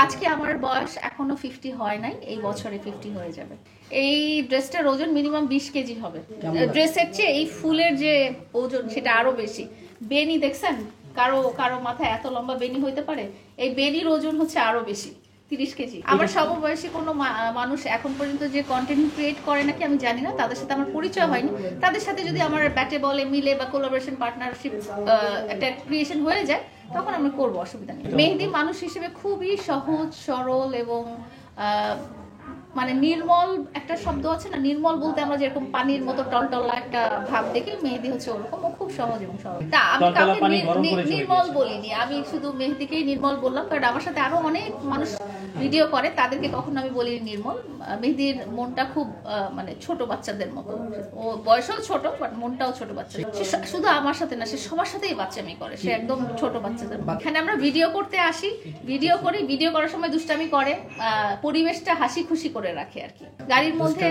আজকে আমার বয়স এখনো 50 হয় নাই, এই বছরে 50 হয়ে যাবে। এই ড্রেসটার ওজন মিনিমাম 20 কেজি হবে। ড্রেসের চেয়ে এই ফুলের যে ওজন সেটা আরো বেশি। বেনি দেখছেন, কারো কারো মাথায় এত লম্বা বেনি হইতে পারে? এই বেনির ওজন হচ্ছে আরো বেশি, 30 কেজি। আমার সমবয়সী কোনো মানুষ এখন পর্যন্ত যে কন্টেন্ট ক্রিয়েট করে নাকি আমি জানি না, তাদের সাথে আমার পরিচয় হয়নি। তাদের সাথে যদি আমার ব্যাটে বলে মিলে বা কোলাবোরেশন পার্টনারশিপ একটা ক্রিয়েশন হয়ে যায়, তখন আমি করবো, অসুবিধা নেই। মেহেদি মানুষ হিসেবে খুবই সহজ সরল এবং মানে নির্মল একটা শব্দ আছে না, নির্মল বলতে আমরা যেরকম পানির মতো টলটলা একটা ভাব দেখি, মেহেদি হচ্ছে ওরকম, ও খুব সহজ এবং সরল। তা আমি কাউকে নির্মল বলিনি, আমি শুধু মেহেদিকেই নির্মল বললাম, কারণ আমার সাথে আরো অনেক মানুষ ভিডিও করে, তাদেরকে কখনো আমি বলিনি নির্মল। মেহেদির মনটা খুব মানে ছোট বাচ্চাদের মতো, ও বয়সও ছোট বাট মনটাও ছোট বাচ্চা। শুধু আমার সাথে না, সে সবার সাথেই বাচ্চামি করে, সে একদম ছোট বাচ্চাদের। এখানে আমরা ভিডিও করতে আসি, ভিডিও করি, ভিডিও করার সময় দুষ্টামি করে, পরিবেশটা হাসি খুশি করে রাখে আর কি। গাড়ির মধ্যে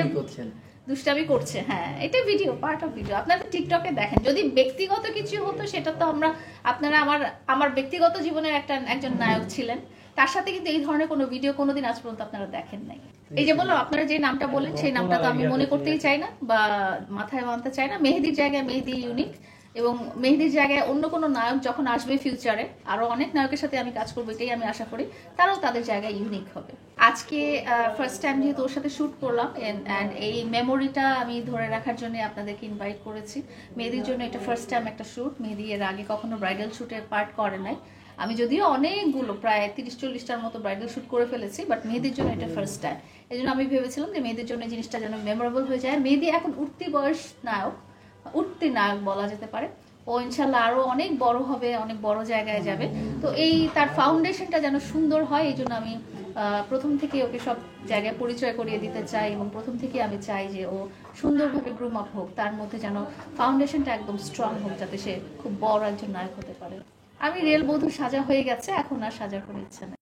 দুষ্টামি করছে, হ্যাঁ, এটা ভিডিও, পার্ট অফ ভিডিও। আপনারা টিকটকে দেখেন, যদি ব্যক্তিগত কিছু হতো সেটা তো আপনারা আমার ব্যক্তিগত জীবনের একজন নায়ক ছিলেন, তার সাথে কিন্তু এই ধরনের কোনো ভিডিও কোনোদিন আজ পর্যন্ত আপনারা দেখেন নাই। এই যে বললাম, আপনারা যে নামটা বললেন সেই নামটা তো আমি মনে করতেই চাই না বা মাথায় মানতে চাই না। মেহেদির জায়গায় মেহেদি ইউনিক, এবং মেহেদির জায়গায় অন্য কোনো নায়ক যখন আসবে ফিউচারে, আরো অনেক নায়কের সাথে আমি কাজ করবো, এটাই আমি আশা করি, তারাও তাদের জায়গায় ইউনিক হবে। আজকে ফার্স্ট টাইম যেহেতু ওর সাথে শুট করলাম, এন্ড এই মেমোরিটা আমি ধরে রাখার জন্য আপনাদেরকে ইনভাইট করেছি। মেহেদির জন্য এটা ফার্স্ট টাইম একটা শুট। মেহেদি এর আগে কখনো ব্রাইডাল শুটে পার্ট করে নাই। আমি যদিও অনেকগুলো প্রায় 30-40টার মতো ব্রাইডাল শুট করে ফেলেছি, বাট মেহেদির জন্য এটা ফার্স্ট টাইম। এই জন্য আমি ভেবেছিলাম যে মেহেদির জন্য জিনিসটা যেন মেমোরেবল হয়ে যায়। মেহেদি এখন উঠতি বয়স নায়ক, উঠতি নায়ক বলা যেতে পারে। ও ইনশাল্লাহ আরো অনেক বড় হবে, অনেক বড় জায়গায় যাবে। তো এই তার ফাউন্ডেশনটা যেন সুন্দর হয়, এই জন্য আমি প্রথম থেকে ওকে সব জায়গায় পরিচয় করিয়ে দিতে চাই, এবং প্রথম থেকে আমি চাই যে ও সুন্দরভাবে গ্রুম আপ হোক, তার মধ্যে যেন ফাউন্ডেশনটা একদম স্ট্রং হোক, যাতে সে খুব বড় একজন নায়ক হতে পারে। আমি রেল বধূ সাজা হয়ে গেছে, এখন আর সাজার কোনো ইচ্ছা নেই।